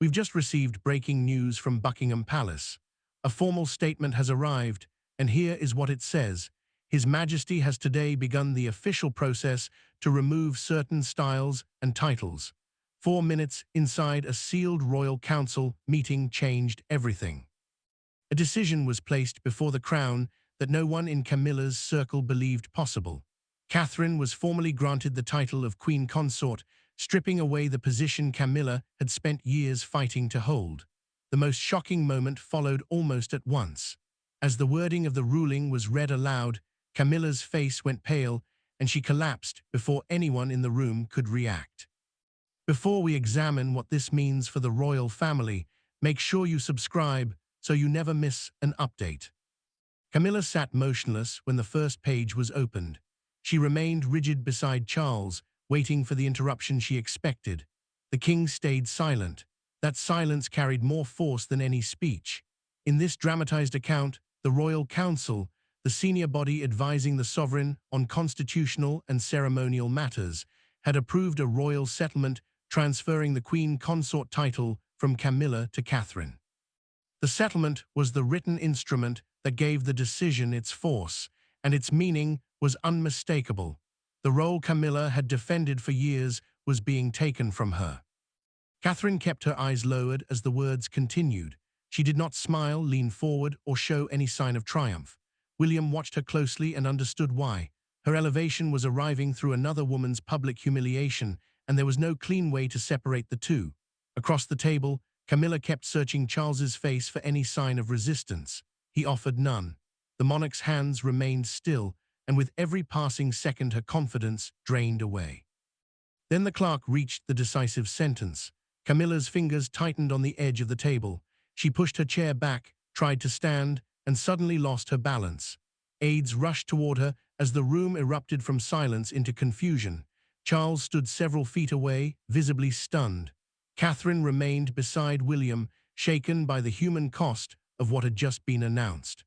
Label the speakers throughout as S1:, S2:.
S1: We've just received breaking news from Buckingham Palace. A formal statement has arrived, and here is what it says. His Majesty has today begun the official process to remove certain styles and titles. 4 minutes inside a sealed royal council meeting changed everything. A decision was placed before the crown that no one in Camilla's circle believed possible. Catherine was formally granted the title of Queen Consort, stripping away the position Camilla had spent years fighting to hold. The most shocking moment followed almost at once. As the wording of the ruling was read aloud, Camilla's face went pale and she collapsed before anyone in the room could react. Before we examine what this means for the royal family, make sure you subscribe so you never miss an update. Camilla sat motionless when the first page was opened. She remained rigid beside Charles, waiting for the interruption she expected. The king stayed silent. That silence carried more force than any speech. In this dramatized account, the Royal Council, the senior body advising the sovereign on constitutional and ceremonial matters, had approved a royal settlement transferring the Queen Consort title from Camilla to Catherine. The settlement was the written instrument that gave the decision its force, and its meaning was unmistakable. The role Camilla had defended for years was being taken from her. Catherine kept her eyes lowered as the words continued. She did not smile, lean forward, or show any sign of triumph. William watched her closely and understood why. Her elevation was arriving through another woman's public humiliation, and there was no clean way to separate the two. Across the table, Camilla kept searching Charles's face for any sign of resistance. He offered none. The monarch's hands remained still, and with every passing second her confidence drained away. Then the clerk reached the decisive sentence. Camilla's fingers tightened on the edge of the table. She pushed her chair back, tried to stand, and suddenly lost her balance. Aides rushed toward her as the room erupted from silence into confusion. Charles stood several feet away, visibly stunned. Catherine remained beside William, shaken by the human cost of what had just been announced.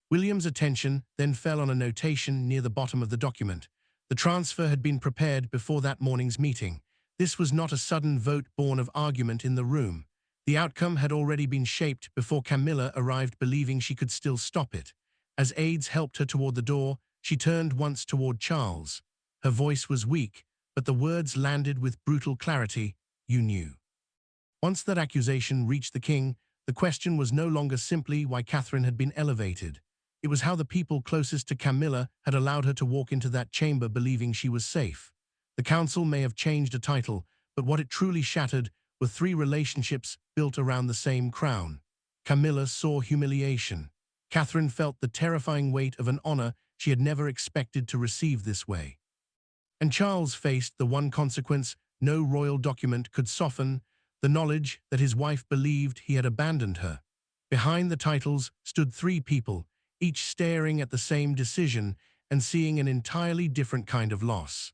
S1: William's attention then fell on a notation near the bottom of the document. The transfer had been prepared before that morning's meeting. This was not a sudden vote born of argument in the room. The outcome had already been shaped before Camilla arrived, believing she could still stop it. As aides helped her toward the door, she turned once toward Charles. Her voice was weak, but the words landed with brutal clarity. "You knew." Once that accusation reached the king, the question was no longer simply why Catherine had been elevated. It was how the people closest to Camilla had allowed her to walk into that chamber believing she was safe. The council may have changed a title, but what it truly shattered were 3 relationships built around the same crown. Camilla saw humiliation. Catherine felt the terrifying weight of an honor she had never expected to receive this way. And Charles faced the one consequence no royal document could soften, the knowledge that his wife believed he had abandoned her. Behind the titles stood 3 people, each staring at the same decision and seeing an entirely different kind of loss.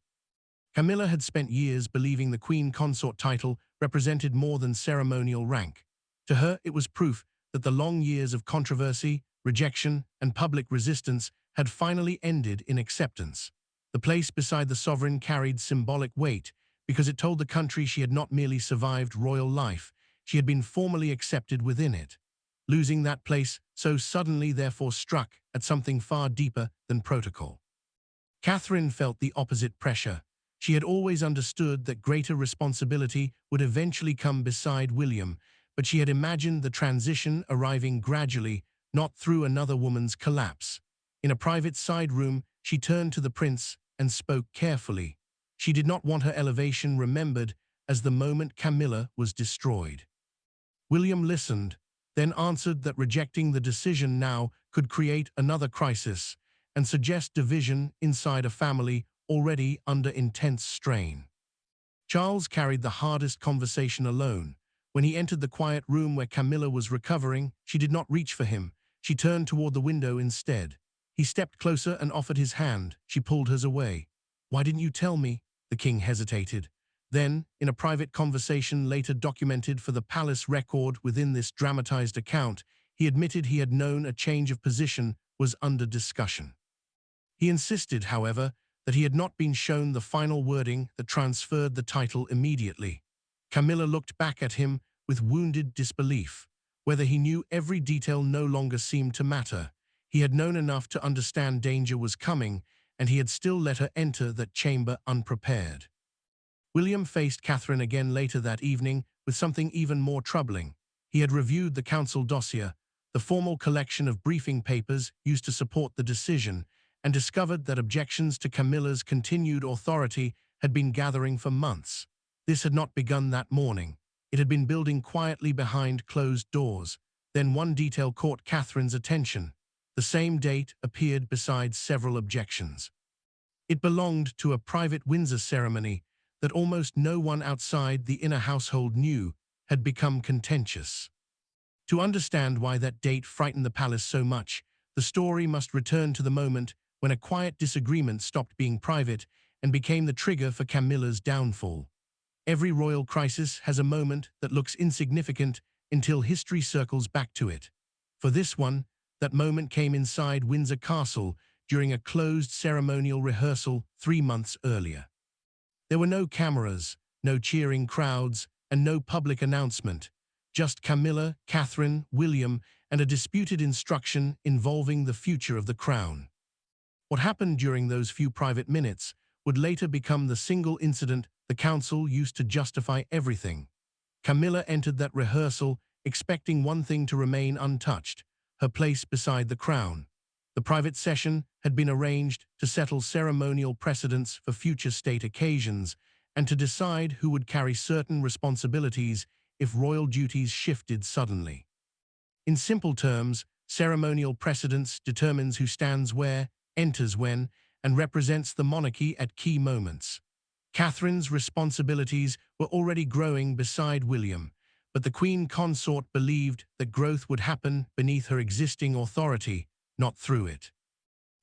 S1: Camilla had spent years believing the Queen Consort title represented more than ceremonial rank. To her, it was proof that the long years of controversy, rejection, and public resistance had finally ended in acceptance. The place beside the sovereign carried symbolic weight because it told the country she had not merely survived royal life, she had been formally accepted within it. Losing that place so suddenly therefore struck at something far deeper than protocol. Catherine felt the opposite pressure. She had always understood that greater responsibility would eventually come beside William, but she had imagined the transition arriving gradually, not through another woman's collapse. In a private side room, she turned to the prince and spoke carefully. She did not want her elevation remembered as the moment Camilla was destroyed. William listened, then answered that rejecting the decision now could create another crisis and suggest division inside a family already under intense strain. Charles carried the hardest conversation alone. When he entered the quiet room where Camilla was recovering, she did not reach for him. She turned toward the window instead. He stepped closer and offered his hand. She pulled hers away. "Why didn't you tell me?" The king hesitated. Then, in a private conversation later documented for the palace record within this dramatized account, he admitted he had known a change of position was under discussion. He insisted, however, that he had not been shown the final wording that transferred the title immediately. Camilla looked back at him with wounded disbelief. Whether he knew every detail no longer seemed to matter. He had known enough to understand danger was coming, and he had still let her enter that chamber unprepared. William faced Catherine again later that evening with something even more troubling. He had reviewed the council dossier, the formal collection of briefing papers used to support the decision, and discovered that objections to Camilla's continued authority had been gathering for months. This had not begun that morning. It had been building quietly behind closed doors. Then one detail caught Catherine's attention. The same date appeared beside several objections. It belonged to a private Windsor ceremony that almost no one outside the inner household knew had become contentious. To understand why that date frightened the palace so much, the story must return to the moment when a quiet disagreement stopped being private and became the trigger for Camilla's downfall. Every royal crisis has a moment that looks insignificant until history circles back to it. For this one, that moment came inside Windsor Castle during a closed ceremonial rehearsal 3 months earlier. There were no cameras, no cheering crowds, and no public announcement. Just Camilla, Catherine, William, and a disputed instruction involving the future of the crown. What happened during those few private minutes would later become the single incident the council used to justify everything. Camilla entered that rehearsal expecting one thing to remain untouched, her place beside the crown. The private session had been arranged to settle ceremonial precedents for future state occasions and to decide who would carry certain responsibilities if royal duties shifted suddenly. In simple terms, ceremonial precedence determines who stands where, enters when, and represents the monarchy at key moments. Catherine's responsibilities were already growing beside William, but the Queen Consort believed that growth would happen beneath her existing authority, not through it.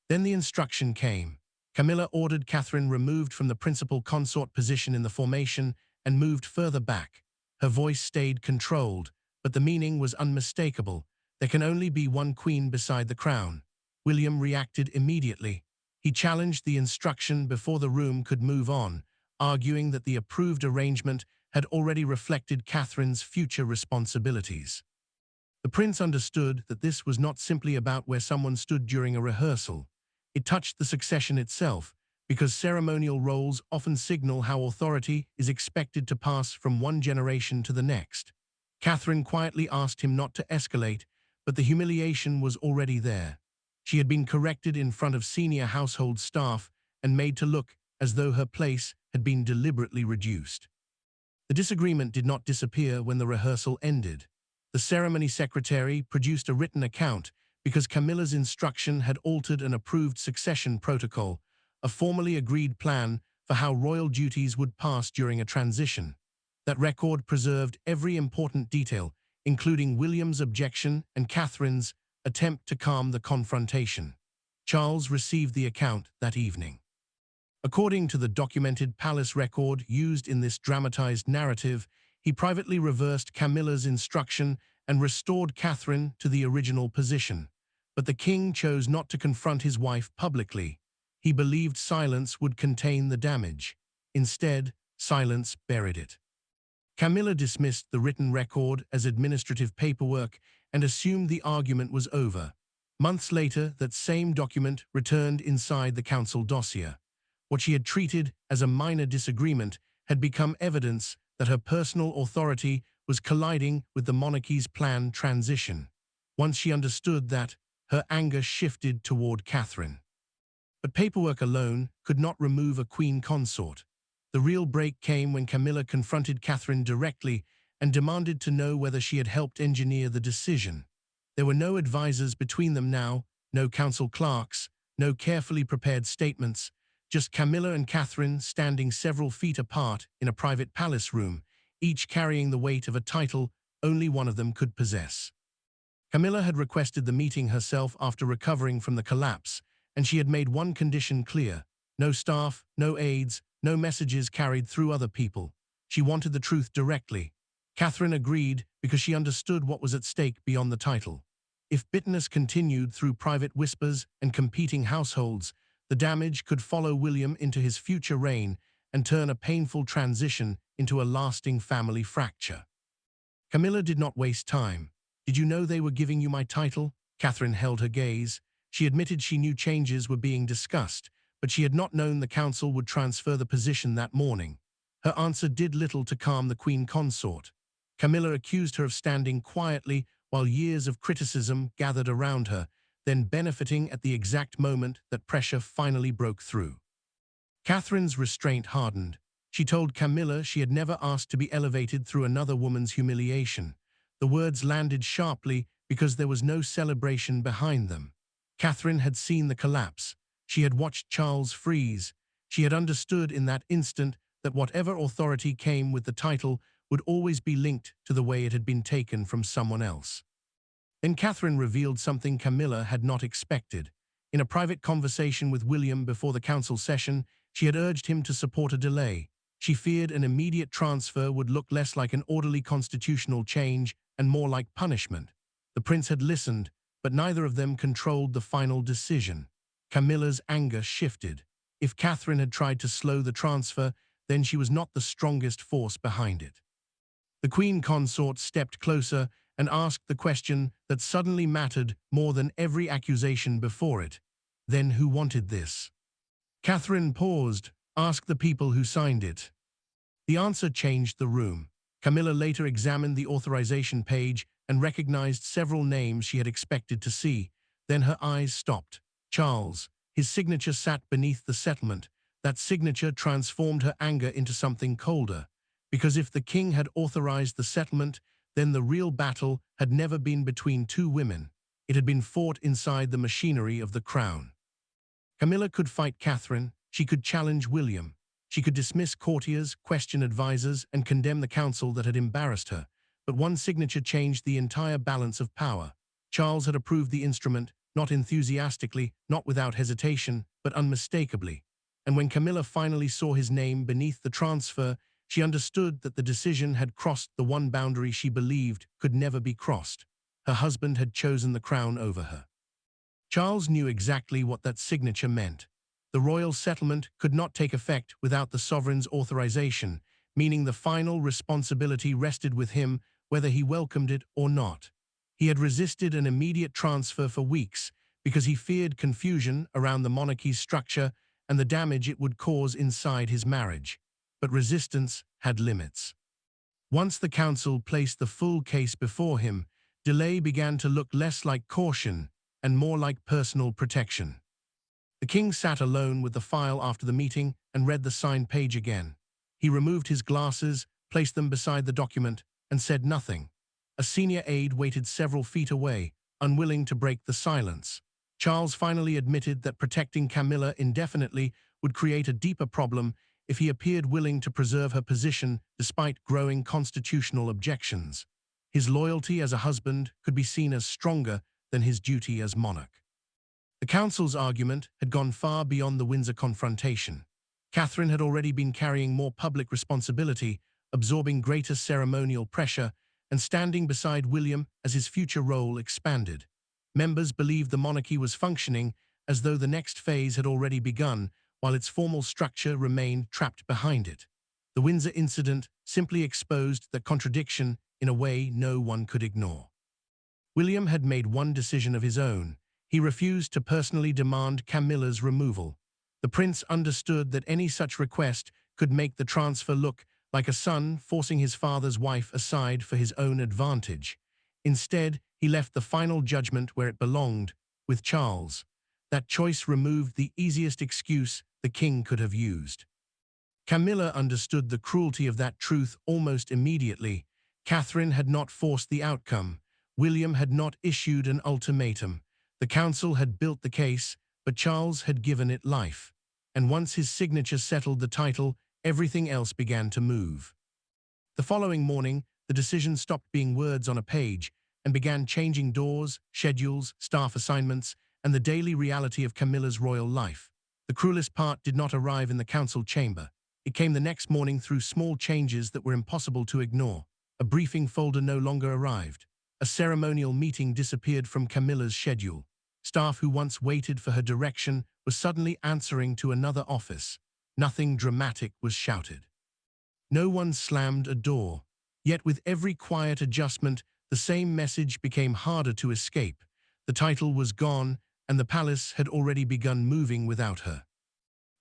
S1: Then the instruction came. Camilla ordered Catherine removed from the principal consort position in the formation and moved further back. Her voice stayed controlled, but the meaning was unmistakable. There can only be one queen beside the crown. William reacted immediately. He challenged the instruction before the room could move on, arguing that the approved arrangement had already reflected Catherine's future responsibilities. The prince understood that this was not simply about where someone stood during a rehearsal. It touched the succession itself, because ceremonial roles often signal how authority is expected to pass from one generation to the next. Catherine quietly asked him not to escalate, but the humiliation was already there. She had been corrected in front of senior household staff and made to look as though her place had been deliberately reduced. The disagreement did not disappear when the rehearsal ended. The ceremony secretary produced a written account because Camilla's instruction had altered an approved succession protocol, a formally agreed plan for how royal duties would pass during a transition. That record preserved every important detail, including William's objection and Catherine's attempt to calm the confrontation. Charles received the account that evening. According to the documented palace record used in this dramatized narrative, he privately reversed Camilla's instruction and restored Catherine to the original position. But the king chose not to confront his wife publicly. He believed silence would contain the damage. Instead, silence buried it. Camilla dismissed the written record as administrative paperwork and assumed the argument was over. Months later, that same document returned inside the council dossier. What she had treated as a minor disagreement had become evidence that her personal authority was colliding with the monarchy's planned transition. Once she understood that, her anger shifted toward Catherine. But paperwork alone could not remove a queen consort. The real break came when Camilla confronted Catherine directly and demanded to know whether she had helped engineer the decision. There were no advisors between them now, no council clerks, no carefully prepared statements, just Camilla and Catherine standing several feet apart in a private palace room, each carrying the weight of a title only one of them could possess. Camilla had requested the meeting herself after recovering from the collapse, and she had made one condition clear: no staff, no aides, no messages carried through other people. She wanted the truth directly. Catherine agreed because she understood what was at stake beyond the title. If bitterness continued through private whispers and competing households, the damage could follow William into his future reign and turn a painful transition into a lasting family fracture. Camilla did not waste time. Did you know they were giving you my title? Catherine held her gaze. She admitted she knew changes were being discussed, but she had not known the council would transfer the position that morning. Her answer did little to calm the Queen Consort. Camilla accused her of standing quietly while years of criticism gathered around her, then benefiting at the exact moment that pressure finally broke through. Catherine's restraint hardened. She told Camilla she had never asked to be elevated through another woman's humiliation. The words landed sharply because there was no celebration behind them. Catherine had seen the collapse. She had watched Charles freeze. She had understood in that instant that whatever authority came with the title would always be linked to the way it had been taken from someone else. Then Catherine revealed something Camilla had not expected. In a private conversation with William before the council session, she had urged him to support a delay. She feared an immediate transfer would look less like an orderly constitutional change and more like punishment. The prince had listened, but neither of them controlled the final decision. Camilla's anger shifted. If Catherine had tried to slow the transfer, then she was not the strongest force behind it. The Queen Consort stepped closer and asked the question that suddenly mattered more than every accusation before it. Then who wanted this? Catherine paused. Ask the people who signed it. The answer changed the room. Camilla later examined the authorization page and recognized several names she had expected to see. Then her eyes stopped. Charles. His signature sat beneath the settlement. That signature transformed her anger into something colder. Because if the king had authorized the settlement, then the real battle had never been between two women. It had been fought inside the machinery of the crown. Camilla could fight Catherine. She could challenge William. She could dismiss courtiers, question advisors, and condemn the council that had embarrassed her. But one signature changed the entire balance of power. Charles had approved the instrument, not enthusiastically, not without hesitation, but unmistakably. And when Camilla finally saw his name beneath the transfer, she understood that the decision had crossed the one boundary she believed could never be crossed. Her husband had chosen the crown over her. Charles knew exactly what that signature meant. The royal settlement could not take effect without the sovereign's authorization, meaning the final responsibility rested with him whether he welcomed it or not. He had resisted an immediate transfer for weeks because he feared confusion around the monarchy's structure and the damage it would cause inside his marriage. But resistance had limits. Once the council placed the full case before him, delay began to look less like caution and more like personal protection. The king sat alone with the file after the meeting and read the signed page again. He removed his glasses, placed them beside the document, and said nothing. A senior aide waited several feet away, unwilling to break the silence. Charles finally admitted that protecting Camilla indefinitely would create a deeper problem if he appeared willing to preserve her position despite growing constitutional objections. His loyalty as a husband could be seen as stronger than his duty as monarch. The council's argument had gone far beyond the Windsor confrontation. Catherine had already been carrying more public responsibility, absorbing greater ceremonial pressure, and standing beside William as his future role expanded. Members believed the monarchy was functioning as though the next phase had already begun, while its formal structure remained trapped behind it. The Windsor incident simply exposed that contradiction in a way no one could ignore. William had made one decision of his own. He refused to personally demand Camilla's removal. The prince understood that any such request could make the transfer look like a son forcing his father's wife aside for his own advantage. Instead, he left the final judgment where it belonged, with Charles. That choice removed the easiest excuse the king could have used. Camilla understood the cruelty of that truth almost immediately. Catherine had not forced the outcome. William had not issued an ultimatum. The council had built the case, but Charles had given it life. And once his signature settled the title, everything else began to move. The following morning, the decision stopped being words on a page and began changing doors, schedules, staff assignments, and the daily reality of Camilla's royal life. The cruelest part did not arrive in the council chamber. It came the next morning through small changes that were impossible to ignore. A briefing folder no longer arrived. A ceremonial meeting disappeared from Camilla's schedule. Staff who once waited for her direction were suddenly answering to another office. Nothing dramatic was shouted. No one slammed a door. Yet with every quiet adjustment, the same message became harder to escape. The title was gone, and the palace had already begun moving without her.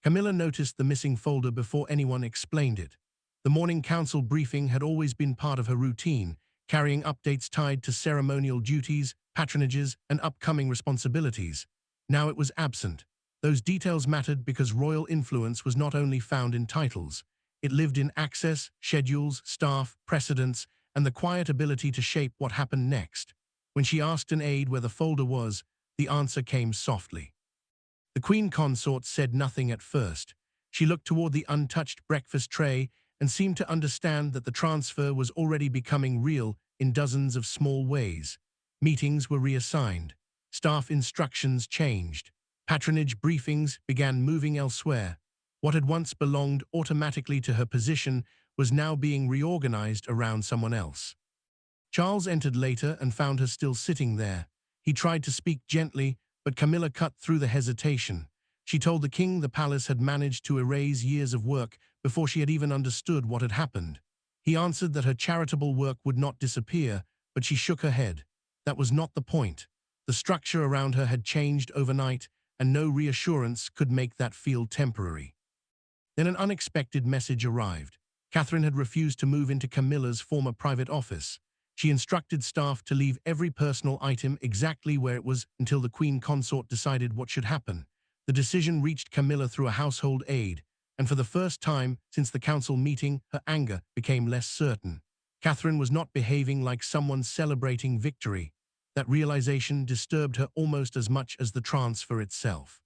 S1: Camilla noticed the missing folder before anyone explained it. The morning council briefing had always been part of her routine, carrying updates tied to ceremonial duties, patronages, and upcoming responsibilities. Now it was absent. Those details mattered because royal influence was not only found in titles. It lived in access, schedules, staff, precedents, and the quiet ability to shape what happened next. When she asked an aide where the folder was, the answer came softly. The Queen Consort said nothing at first. She looked toward the untouched breakfast tray and seemed to understand that the transfer was already becoming real in dozens of small ways. Meetings were reassigned. Staff instructions changed. Patronage briefings began moving elsewhere. What had once belonged automatically to her position was now being reorganized around someone else. Charles entered later and found her still sitting there. He tried to speak gently, but Camilla cut through the hesitation. She told the king the palace had managed to erase years of work before she had even understood what had happened. He answered that her charitable work would not disappear, but she shook her head. That was not the point. The structure around her had changed overnight, and no reassurance could make that feel temporary. Then an unexpected message arrived. Catherine had refused to move into Camilla's former private office. She instructed staff to leave every personal item exactly where it was until the Queen Consort decided what should happen. The decision reached Camilla through a household aide, and for the first time since the council meeting, her anger became less certain. Catherine was not behaving like someone celebrating victory. That realization disturbed her almost as much as the transfer itself.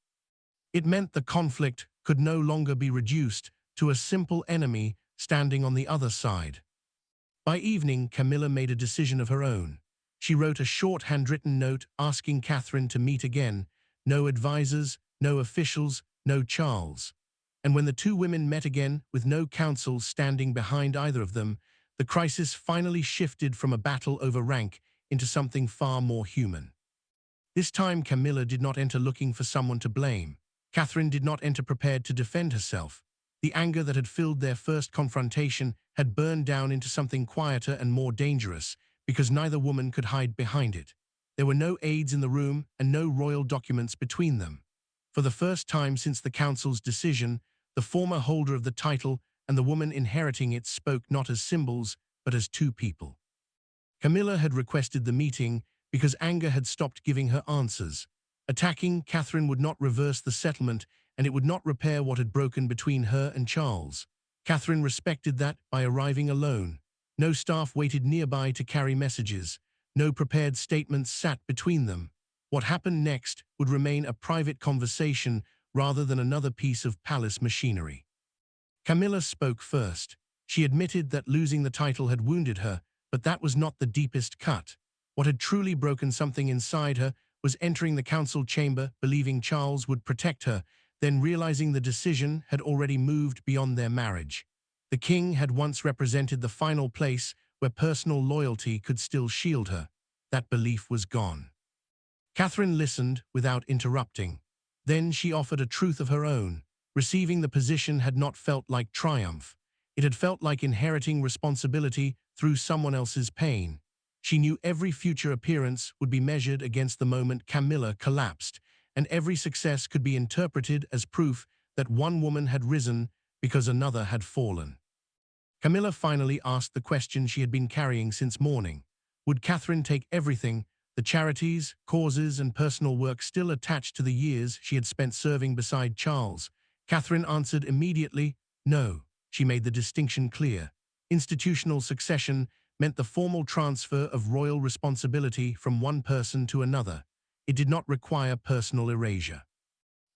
S1: It meant the conflict could no longer be reduced to a simple enemy standing on the other side. By evening, Camilla made a decision of her own. She wrote a short handwritten note asking Catherine to meet again. No advisors, no officials, no Charles. And when the two women met again, with no council standing behind either of them, the crisis finally shifted from a battle over rank into something far more human. This time, Camilla did not enter looking for someone to blame. Catherine did not enter prepared to defend herself. The anger that had filled their first confrontation had burned down into something quieter and more dangerous, because neither woman could hide behind it. There were no aides in the room and no royal documents between them. For the first time since the council's decision, the former holder of the title and the woman inheriting it spoke not as symbols, but as two people. Camilla had requested the meeting because anger had stopped giving her answers. Attacking Catherine would not reverse the settlement, and it would not repair what had broken between her and Charles. Catherine respected that by arriving alone. No staff waited nearby to carry messages. No prepared statements sat between them. What happened next would remain a private conversation rather than another piece of palace machinery. Camilla spoke first. She admitted that losing the title had wounded her, but that was not the deepest cut. What had truly broken something inside her was entering the council chamber believing Charles would protect her, then realizing the decision had already moved beyond their marriage. The king had once represented the final place where personal loyalty could still shield her. That belief was gone. Catherine listened without interrupting. Then she offered a truth of her own. Receiving the position had not felt like triumph. It had felt like inheriting responsibility through someone else's pain. She knew every future appearance would be measured against the moment Camilla collapsed, and every success could be interpreted as proof that one woman had risen because another had fallen. Camilla finally asked the question she had been carrying since morning. Would Catherine take everything, the charities, causes, and personal work still attached to the years she had spent serving beside Charles? Catherine answered immediately, no. She made the distinction clear. Institutional succession meant the formal transfer of royal responsibility from one person to another. It did not require personal erasure.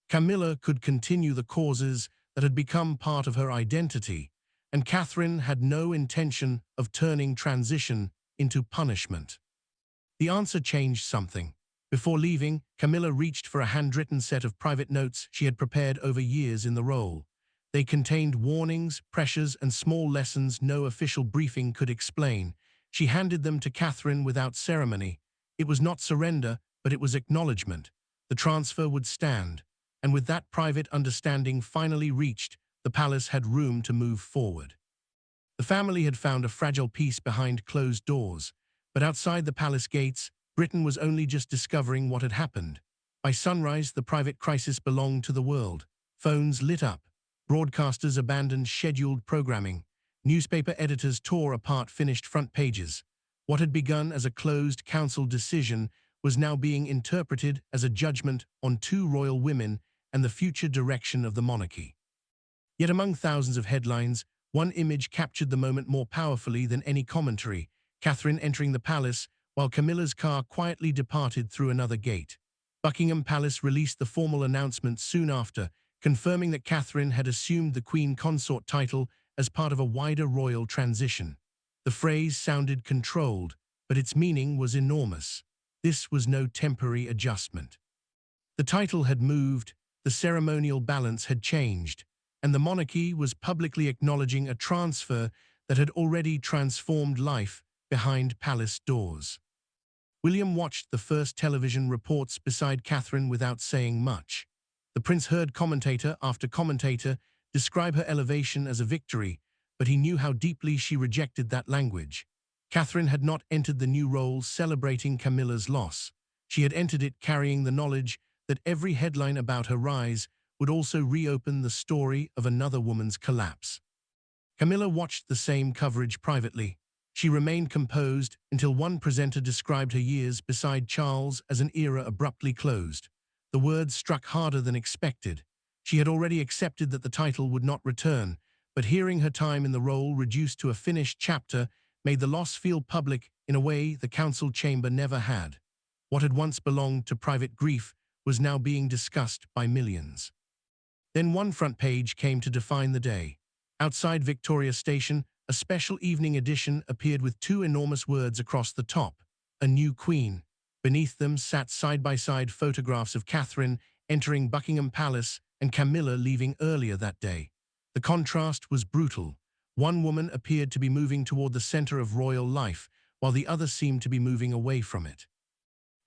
S1: Camilla could continue the causes that had become part of her identity, and Catherine had no intention of turning transition into punishment. The answer changed something. Before leaving, Camilla reached for a handwritten set of private notes she had prepared over years in the role. They contained warnings, pressures, and small lessons no official briefing could explain. She handed them to Catherine without ceremony. It was not surrender, but it was acknowledgement. The transfer would stand, and with that private understanding finally reached, the palace had room to move forward. The family had found a fragile peace behind closed doors, but outside the palace gates, Britain was only just discovering what had happened. By sunrise, the private crisis belonged to the world. Phones lit up. Broadcasters abandoned scheduled programming. Newspaper editors tore apart finished front pages. What had begun as a closed council decision was now being interpreted as a judgment on two royal women and the future direction of the monarchy. Yet among thousands of headlines, one image captured the moment more powerfully than any commentary: Catherine entering the palace, while Camilla's car quietly departed through another gate. Buckingham Palace released the formal announcement soon after, confirming that Catherine had assumed the Queen Consort title as part of a wider royal transition. The phrase sounded controlled, but its meaning was enormous. This was no temporary adjustment. The title had moved, the ceremonial balance had changed, and the monarchy was publicly acknowledging a transfer that had already transformed life behind palace doors. William watched the first television reports beside Catherine without saying much. The prince heard commentator after commentator describe her elevation as a victory, but he knew how deeply she rejected that language. Catherine had not entered the new role celebrating Camilla's loss. She had entered it carrying the knowledge that every headline about her rise would also reopen the story of another woman's collapse. Camilla watched the same coverage privately. She remained composed until one presenter described her years beside Charles as an era abruptly closed. The words struck harder than expected. She had already accepted that the title would not return, but hearing her time in the role reduced to a finished chapter made the loss feel public in a way the council chamber never had. What had once belonged to private grief was now being discussed by millions. Then one front page came to define the day. Outside Victoria Station, a special evening edition appeared with two enormous words across the top: "A New Queen." Beneath them sat side-by-side photographs of Catherine entering Buckingham Palace and Camilla leaving earlier that day. The contrast was brutal. One woman appeared to be moving toward the center of royal life, while the other seemed to be moving away from it.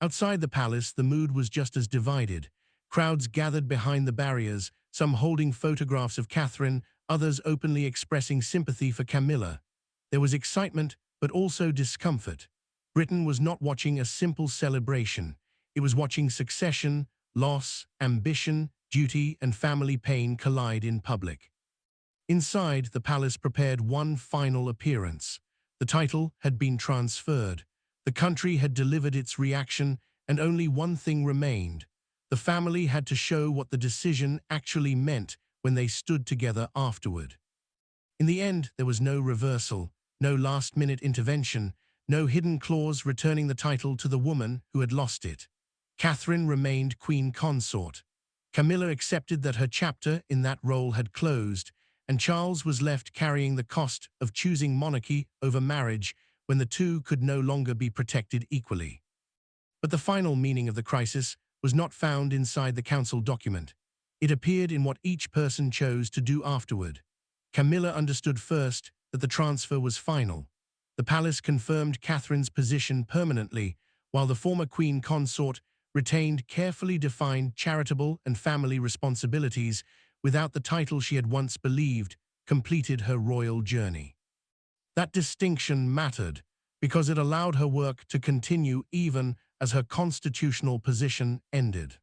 S1: Outside the palace, the mood was just as divided. Crowds gathered behind the barriers, some holding photographs of Catherine, others openly expressing sympathy for Camilla. There was excitement, but also discomfort. Britain was not watching a simple celebration. It was watching succession, loss, ambition, duty, and family pain collide in public. Inside, the palace prepared one final appearance. The title had been transferred. The country had delivered its reaction, and only one thing remained. The family had to show what the decision actually meant when they stood together afterward. In the end, there was no reversal, no last-minute intervention, no hidden clause returning the title to the woman who had lost it. Catherine remained Queen Consort. Camilla accepted that her chapter in that role had closed, and Charles was left carrying the cost of choosing monarchy over marriage when the two could no longer be protected equally. But the final meaning of the crisis was not found inside the council document. It appeared in what each person chose to do afterward. Camilla understood first that the transfer was final. The palace confirmed Catherine's position permanently, while the former Queen Consort retained carefully defined charitable and family responsibilities without the title she had once believed completed her royal journey. That distinction mattered because it allowed her work to continue even as her constitutional position ended.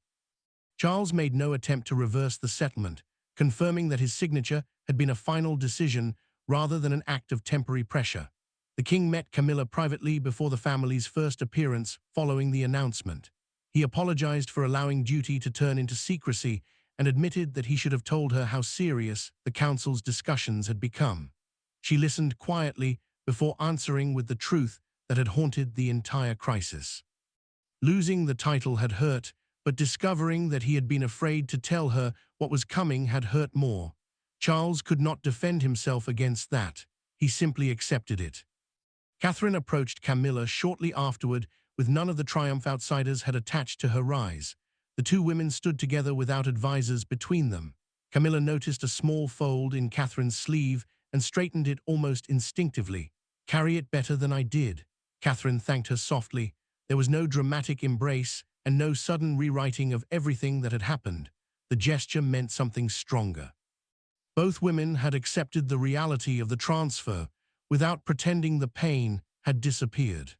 S1: Charles made no attempt to reverse the settlement, confirming that his signature had been a final decision rather than an act of temporary pressure. The king met Camilla privately before the family's first appearance following the announcement. He apologized for allowing duty to turn into secrecy and admitted that he should have told her how serious the council's discussions had become. She listened quietly before answering with the truth that had haunted the entire crisis. Losing the title had hurt, but discovering that he had been afraid to tell her what was coming had hurt more. Charles could not defend himself against that. He simply accepted it. Catherine approached Camilla shortly afterward, with none of the triumph outsiders had attached to her rise. The two women stood together without advisors between them. Camilla noticed a small fold in Catherine's sleeve and straightened it almost instinctively. "Carry it better than I did." Catherine thanked her softly. There was no dramatic embrace and no sudden rewriting of everything that had happened. The gesture meant something stronger. Both women had accepted the reality of the transfer, without pretending the pain had disappeared.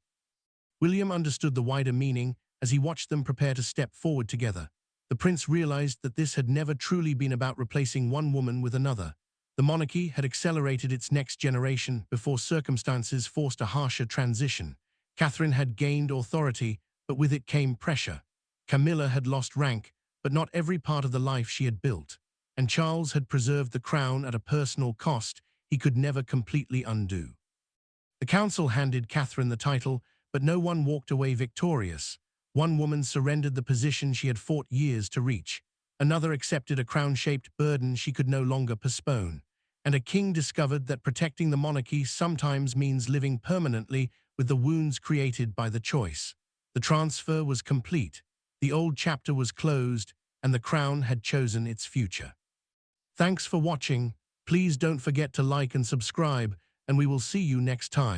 S1: William understood the wider meaning as he watched them prepare to step forward together. The prince realized that this had never truly been about replacing one woman with another. The monarchy had accelerated its next generation before circumstances forced a harsher transition. Catherine had gained authority, but with it came pressure. Camilla had lost rank, but not every part of the life she had built. And Charles had preserved the crown at a personal cost he could never completely undo. The council handed Catherine the title, but no one walked away victorious. One woman surrendered the position she had fought years to reach. Another accepted a crown-shaped burden she could no longer postpone. And a king discovered that protecting the monarchy sometimes means living permanently with the wounds created by the choice. The transfer was complete, the old chapter was closed, and the crown had chosen its future. Thanks for watching. Please don't forget to like and subscribe, and we will see you next time.